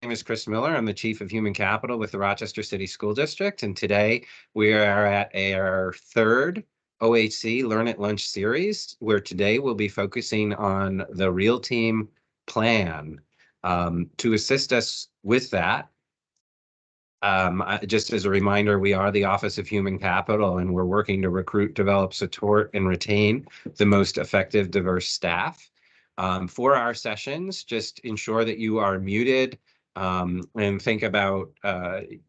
name is Chris Miller. I'm the Chief of Human Capital with the Rochester City School District, and today we are at our third OHC Learn at Lunch series, where today we'll be focusing on the Real Team Plan. To assist us with that, just as a reminder, we are the Office of Human Capital, and we're working to recruit, develop, support, and retain the most effective, diverse staff. For our sessions, just ensure that you are muted, and think about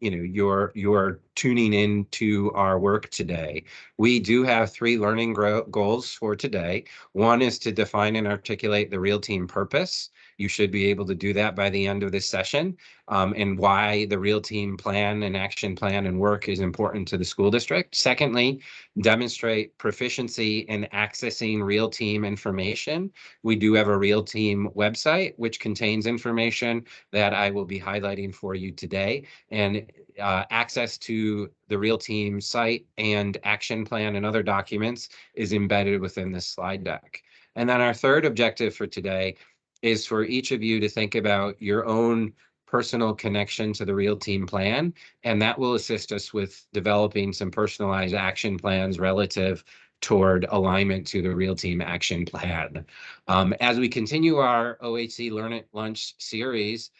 you're tuning into our work today. We do have three learning goals for today. One is to define and articulate the Real Team purpose. You should be able to do that by the end of this session, and why the Real Team plan and action plan and work is important to the school district. Secondly, demonstrate proficiency in accessing Real Team information. We do have a Real Team website, which contains information that I will be highlighting for you today. And access to the Real Team site and action plan and other documents is embedded within this slide deck. And then our third objective for today is for each of you to think about your own personal connection to the Real Team plan, and that will assist us with developing some personalized action plans relative toward alignment to the Real Team action plan. As we continue our OHC Learn at Lunch series,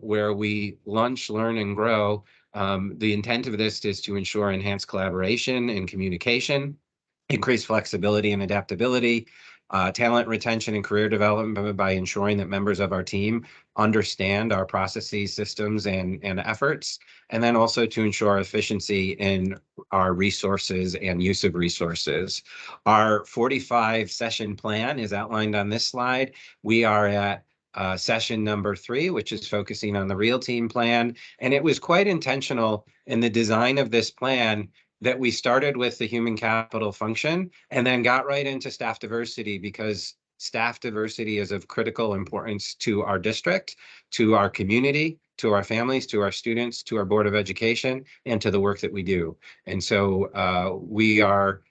where we lunch, learn, and grow, the intent of this is to ensure enhanced collaboration and communication, increase flexibility and adaptability, talent retention and career development by ensuring that members of our team understand our processes, systems, and efforts, and then also to ensure efficiency in our resources and use of resources. Our 45 session plan is outlined on this slide. We are at session number 3, which is focusing on the Real Team plan, and it was quite intentional in the design of this plan that we started with the human capital function and then got right into staff diversity, because staff diversity is of critical importance to our district, to our community, to our families, to our students, to our Board of Education, and to the work that we do. And so we are,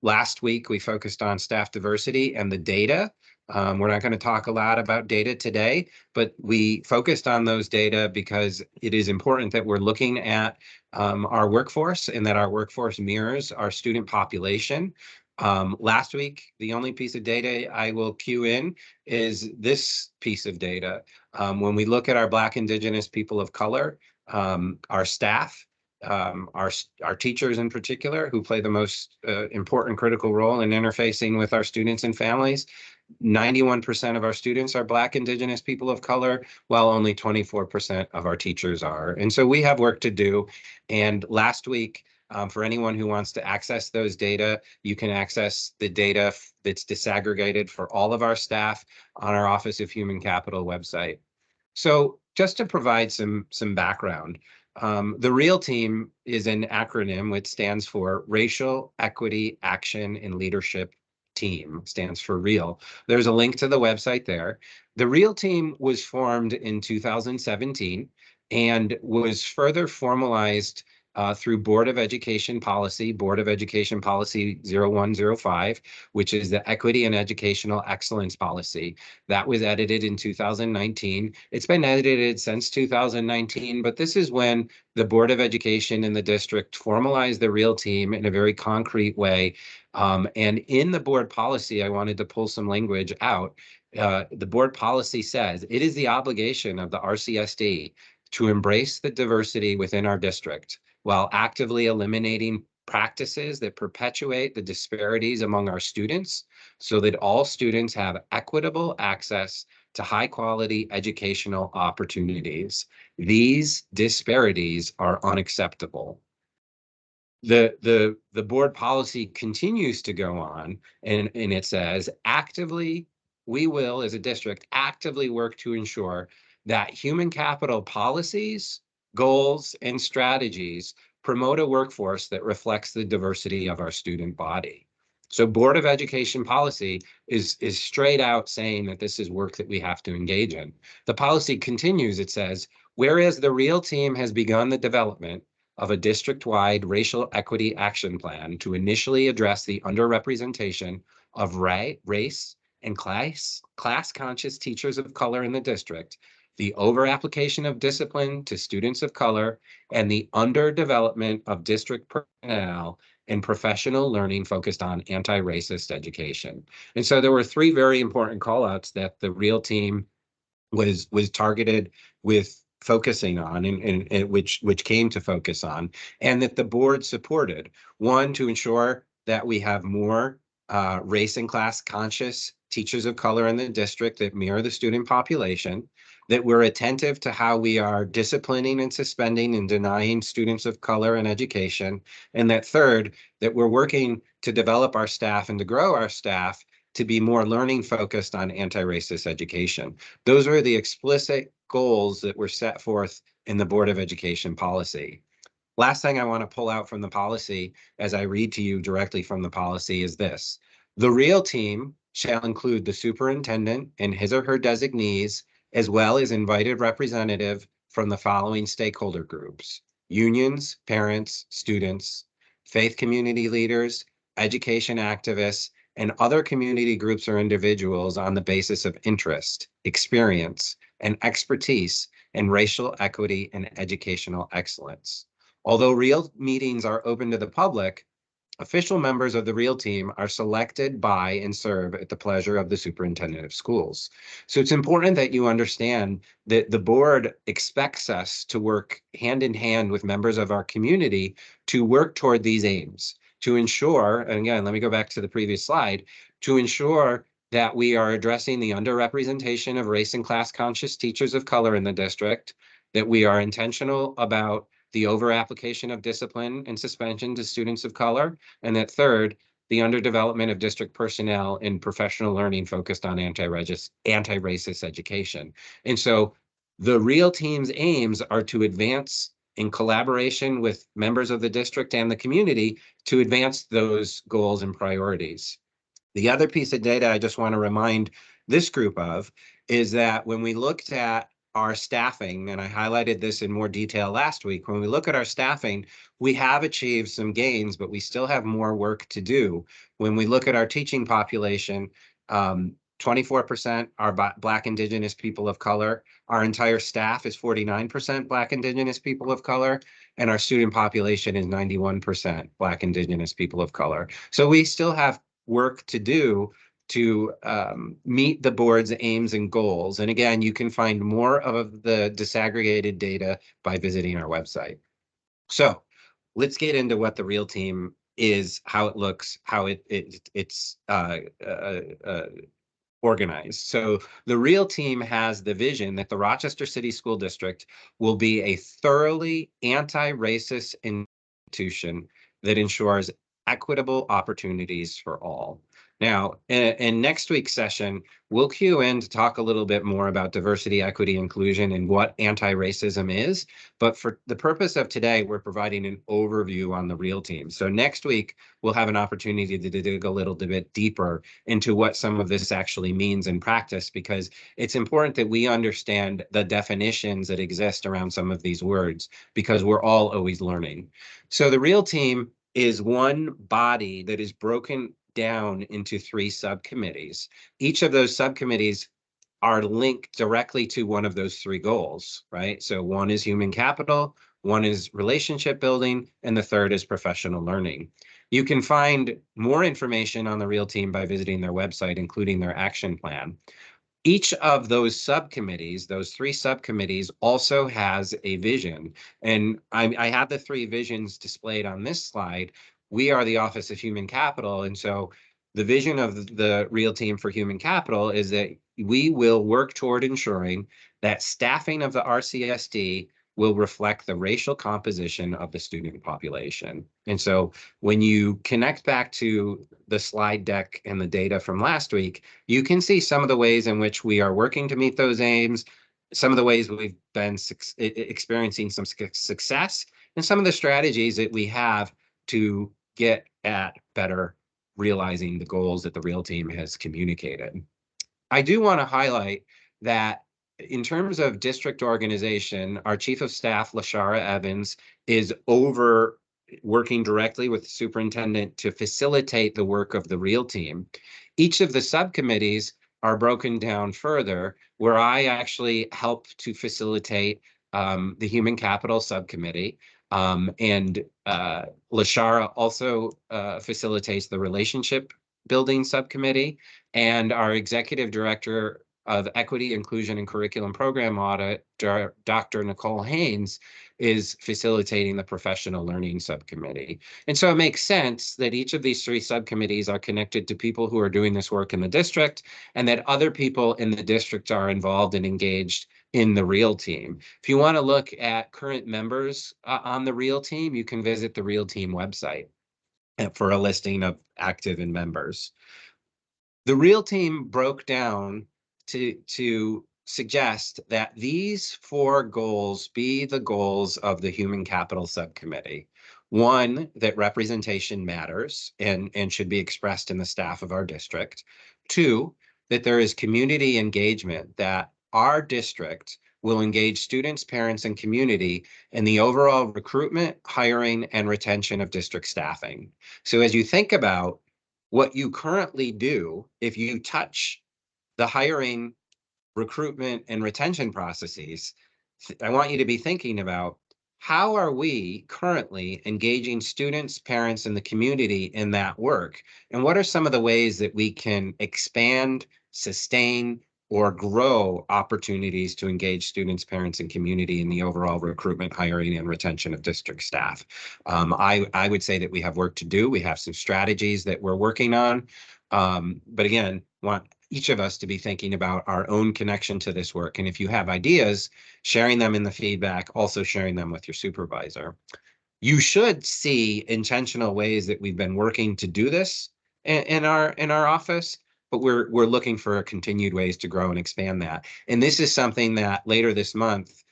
last week we focused on staff diversity and the data. We're not going to talk a lot about data today, but we focused on those data because it is important that we're looking at our workforce and that our workforce mirrors our student population. Last week, the only piece of data I will cue in is this piece of data. When we look at our Black, Indigenous, people of color, our staff, our teachers in particular, who play the most important critical role in interfacing with our students and families, 91% of our students are Black, Indigenous, people of color, while only 24% of our teachers are. And so we have work to do. And last week, for anyone who wants to access those data, you can access the data that's disaggregated for all of our staff on our Office of Human Capital website. So just to provide some background, the Real Team is an acronym which stands for Racial Equity Action and Leadership Team, stands for REAL. There's a link to the website there. The Real Team was formed in 2017 and was further formalized through Board of Education Policy 0105, which is the Equity and Educational Excellence Policy. That was edited in 2019. It's been edited since 2019, but this is when the Board of Education in the district formalized the Real Team in a very concrete way. And in the board policy, I wanted to pull some language out. The board policy says it is the obligation of the RCSD to embrace the diversity within our district while actively eliminating practices that perpetuate the disparities among our students so that all students have equitable access to high-quality educational opportunities. These disparities are unacceptable. The board policy continues to go on, and it says, we will, as a district, actively work to ensure that human capital policies, goals, and strategies promote a workforce that reflects the diversity of our student body. So Board of Education policy is straight out saying that this is work that we have to engage in. The policy continues, it says, whereas the Real Team has begun the development of a district-wide racial equity action plan to initially address the underrepresentation of race and class-conscious teachers of color in the district, the over-application of discipline to students of color, and the underdevelopment of district personnel and professional learning focused on anti-racist education. And so there were three very important callouts that the REAL team was targeted with focusing on, and which came to focus on, and that the board supported. One, to ensure that we have more race and class conscious teachers of color in the district that mirror the student population, that we're attentive to how we are disciplining and suspending and denying students of color in education, and that third, that we're working to develop our staff and to grow our staff to be more learning focused on anti-racist education. Those are the explicit goals that were set forth in the Board of Education policy. Last thing I want to pull out from the policy as I read to you directly from the policy is this. The REAL team shall include the superintendent and his or her designees, as well as invited representative from the following stakeholder groups: unions, parents, students, faith community leaders, education activists, and other community groups or individuals on the basis of interest, experience, and expertise in racial equity and educational excellence. Although REAL meetings are open to the public, official members of the REAL team are selected by and serve at the pleasure of the superintendent of schools. So it's important that you understand that the board expects us to work hand in hand with members of our community to work toward these aims, to ensure, and again, let me go back to the previous slide, to ensure that we are addressing the underrepresentation of race and class conscious teachers of color in the district, that we are intentional about the over-application of discipline and suspension to students of color, and that third, the underdevelopment of district personnel in professional learning focused on anti-racist education. And so the REAL team's aims are to advance in collaboration with members of the district and the community to advance those goals and priorities. The other piece of data I just want to remind this group of is that when we looked at our staffing, and I highlighted this in more detail last week, when we look at our staffing, we have achieved some gains, but we still have more work to do. When we look at our teaching population, 24% are Black, Indigenous people of color. Our entire staff is 49% Black, Indigenous people of color, and our student population is 91% Black, Indigenous people of color. So we still have work to do to meet the board's aims and goals. And again, you can find more of the disaggregated data by visiting our website. So let's get into what the REAL team is, how it looks, how it's organized. So the REAL team has the vision that the Rochester City School District will be a thoroughly anti-racist institution that ensures equitable opportunities for all. Now, in next week's session, we'll cue in to talk a little bit more about diversity, equity, inclusion, and what anti-racism is. But for the purpose of today, we're providing an overview on the REAL team. So next week, we'll have an opportunity to dig a little bit deeper into what some of this actually means in practice, because it's important that we understand the definitions that exist around some of these words, because we're all always learning. So the REAL team is one body that is broken down into three subcommittees. Each of those subcommittees are linked directly to one of those three goals, right? So one is human capital, one is relationship building, and the third is professional learning. You can find more information on the REAL team by visiting their website, including their action plan. Each of those subcommittees, those three subcommittees, also has a vision. And I have the three visions displayed on this slide. We are the Office of Human Capital. And so the vision of the REAL team for human capital is that we will work toward ensuring that staffing of the RCSD will reflect the racial composition of the student population. And so when you connect back to the slide deck and the data from last week, you can see some of the ways in which we are working to meet those aims, some of the ways we've been experiencing some success, and some of the strategies that we have to get at better realizing the goals that the REAL team has communicated. I do want to highlight that in terms of district organization, our Chief of Staff, LaShara Evans, is working directly with the superintendent to facilitate the work of the REAL team. Each of the subcommittees are broken down further, where I actually help to facilitate the Human Capital Subcommittee. And Lashara also facilitates the Relationship Building Subcommittee, and our Executive Director of Equity, Inclusion, and Curriculum Program Audit, Dr. Nicole Haynes, is facilitating the Professional Learning Subcommittee. And so it makes sense that each of these three subcommittees are connected to people who are doing this work in the district, and that other people in the district are involved and engaged in the REAL team. If you want to look at current members on the REAL team, you can visit the REAL team website for a listing of active and members. The REAL team broke down to suggest that these four goals be the goals of the Human Capital Subcommittee. One, that representation matters and should be expressed in the staff of our district. Two, that there is community engagement, that our district will engage students, parents, and community in the overall recruitment, hiring, and retention of district staffing. So as you think about what you currently do, if you touch the hiring, recruitment, and retention processes, I want you to be thinking about, how are we currently engaging students, parents, and the community in that work? And what are some of the ways that we can expand, sustain, or grow opportunities to engage students, parents, and community in the overall recruitment, hiring, and retention of district staff? I would say that we have work to do. We have some strategies that we're working on. But again, want each of us to be thinking about our own connection to this work. And if you have ideas, sharing them in the feedback, also sharing them with your supervisor. You should see intentional ways that we've been working to do this in our office, but we're looking for continued ways to grow and expand that. And this is something that later this month,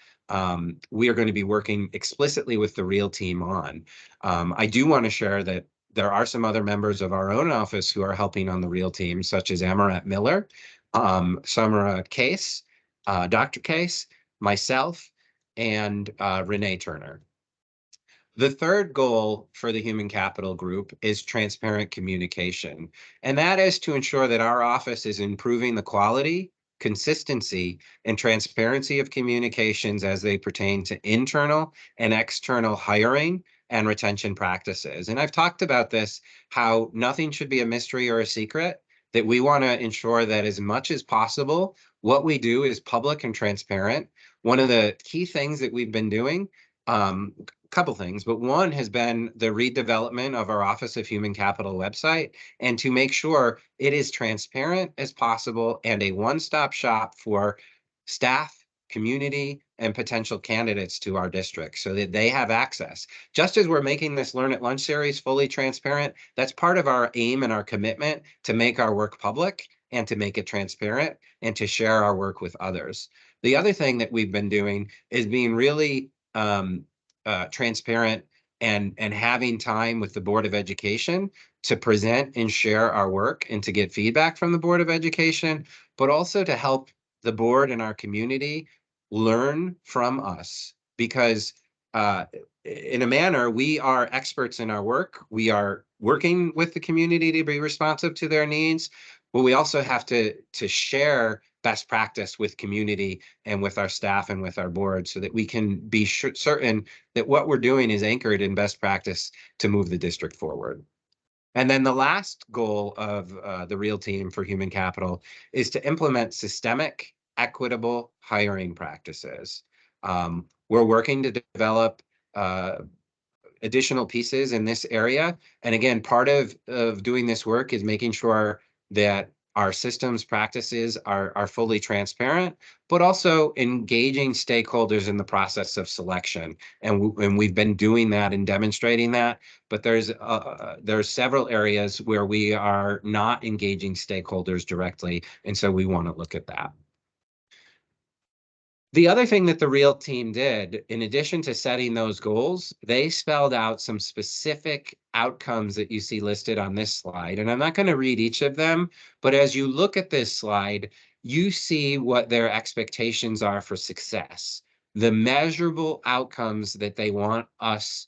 we are going to be working explicitly with the REAL team on. I do want to share that there are some other members of our own office who are helping on the REAL team, such as Amaret Miller, Samara Case, Dr. Case, myself, and Renee Turner. The third goal for the Human Capital Group is transparent communication, and that is to ensure that our office is improving the quality, consistency, and transparency of communications as they pertain to internal and external hiring and retention practices. And I've talked about this, how nothing should be a mystery or a secret, that we want to ensure that as much as possible, what we do is public and transparent. One of the key things that we've been doing, couple things, but one has been the redevelopment of our Office of Human Capital website, and to make sure it is transparent as possible and a one-stop shop for staff, community, and potential candidates to our district so that they have access. Just as we're making this Learn at Lunch series fully transparent, that's part of our aim and our commitment to make our work public and to make it transparent and to share our work with others. The other thing that we've been doing is being really transparent and having time with the Board of Education to present and share our work and to get feedback from the Board of Education, but also to help the board and our community learn from us, because in a manner, we are experts in our work. We are working with the community to be responsive to their needs, but we also have to share best practice with community and with our staff and with our board so that we can be certain that what we're doing is anchored in best practice to move the district forward. And then the last goal of the REAL team for human capital is to implement systemic, equitable hiring practices. We're working to develop additional pieces in this area. And again, part of doing this work is making sure that our systems practices are fully transparent, but also engaging stakeholders in the process of selection. And we've been doing that and demonstrating that, but there's several areas where we are not engaging stakeholders directly. And so we want to look at that. The other thing that the REAL team did, in addition to setting those goals, they spelled out some specific outcomes that you see listed on this slide. And I'm not going to read each of them, but as you look at this slide, you see what their expectations are for success, the measurable outcomes that they want us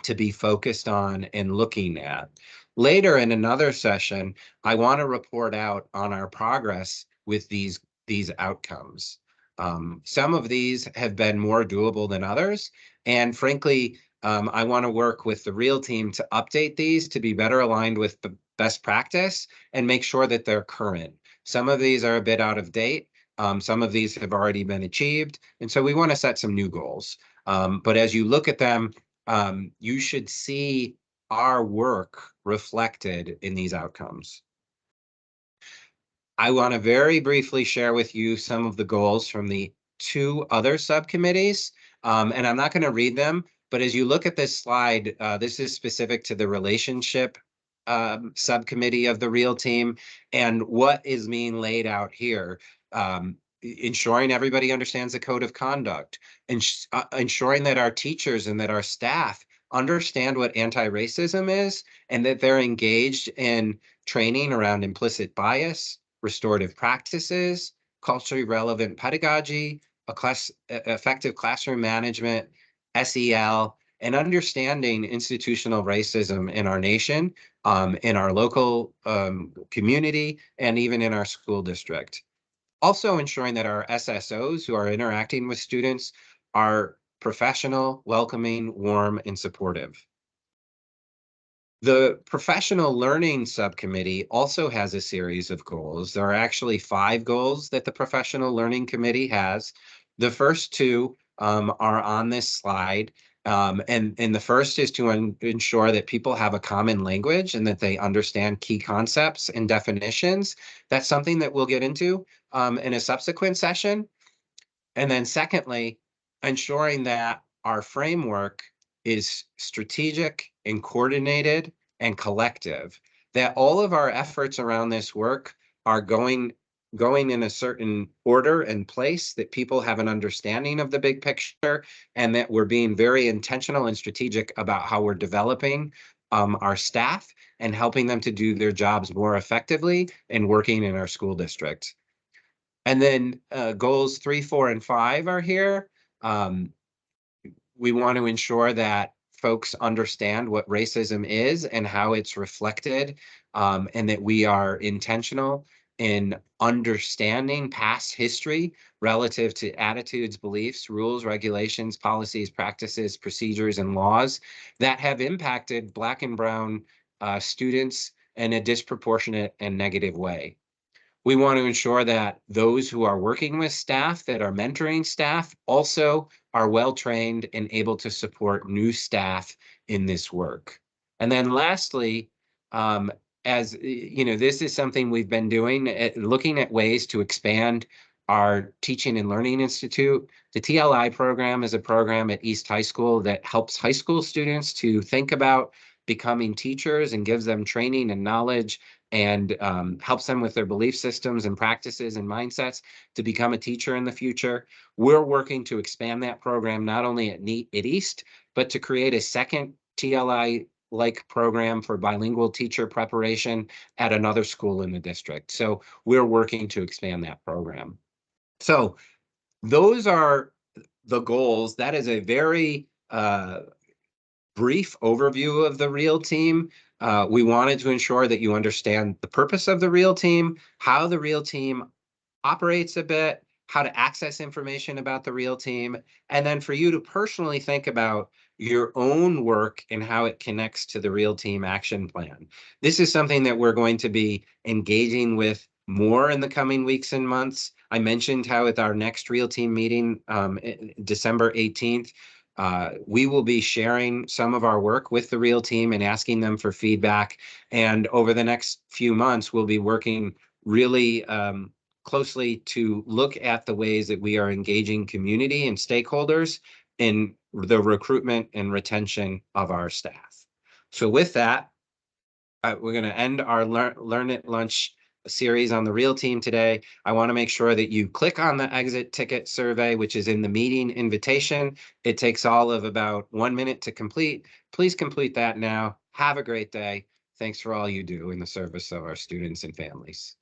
to be focused on and looking at. Later in another session, I want to report out on our progress with these outcomes. Some of these have been more doable than others, and frankly, I want to work with the real team to update these to be better aligned with the best practice and make sure that they're current. Some of these are a bit out of date. Some of these have already been achieved, and so we want to set some new goals. But as you look at them, you should see our work reflected in these outcomes. I want to very briefly share with you some of the goals from the two other subcommittees. And I'm not going to read them, but as you look at this slide, this is specific to the relationship subcommittee of the REAL team. And what is being laid out here, ensuring everybody understands the code of conduct, and ensuring that our teachers and that our staff understand what anti-racism is and that they're engaged in training around implicit bias, restorative practices, culturally relevant pedagogy, effective classroom management, SEL, and understanding institutional racism in our nation, in our local community, and even in our school district. Also ensuring that our SSOs who are interacting with students are professional, welcoming, warm, and supportive. The professional learning subcommittee also has a series of goals. There are actually 5 goals that the professional learning committee has. The first 2 are on this slide. And the first is to ensure that people have a common language and that they understand key concepts and definitions. That's something that we'll get into in a subsequent session. And then secondly, ensuring that our framework is strategic and coordinated and collective, that all of our efforts around this work are going in a certain order and place, that people have an understanding of the big picture, and that we're being very intentional and strategic about how we're developing our staff and helping them to do their jobs more effectively and working in our school district. And then goals 3, 4, and 5 are here. Um, we want to ensure that folks understand what racism is and how it's reflected, and that we are intentional in understanding past history relative to attitudes, beliefs, rules, regulations, policies, practices, procedures, and laws that have impacted Black and Brown students in a disproportionate and negative way. We want to ensure that those who are working with staff, that are mentoring staff, also are well-trained and able to support new staff in this work. And then lastly, as you know, this is something we've been doing, looking at ways to expand our Teaching and Learning Institute. The TLI program is a program at East High School that helps high school students to think about becoming teachers and gives them training and knowledge and helps them with their belief systems and practices and mindsets to become a teacher in the future. We're working to expand that program not only at East, but to create a second TLI-like program for bilingual teacher preparation at another school in the district. So we're working to expand that program. So those are the goals. That is a very brief overview of the REAL team. We wanted to ensure that you understand the purpose of the REAL team, how the REAL team operates a bit, how to access information about the REAL team, and then for you to personally think about your own work and how it connects to the REAL team action plan. This is something that we're going to be engaging with more in the coming weeks and months. I mentioned how at our next REAL team meeting, December 18th, we will be sharing some of our work with the REAL team and asking them for feedback. And over the next few months, we'll be working really closely to look at the ways that we are engaging community and stakeholders in the recruitment and retention of our staff. So with that, we're going to end our Learn at Lunch series on the REAL team today. I want to make sure that you click on the exit ticket survey, which is in the meeting invitation. It takes all of about 1 minute to complete. Please complete that now. Have a great day. Thanks for all you do in the service of our students and families.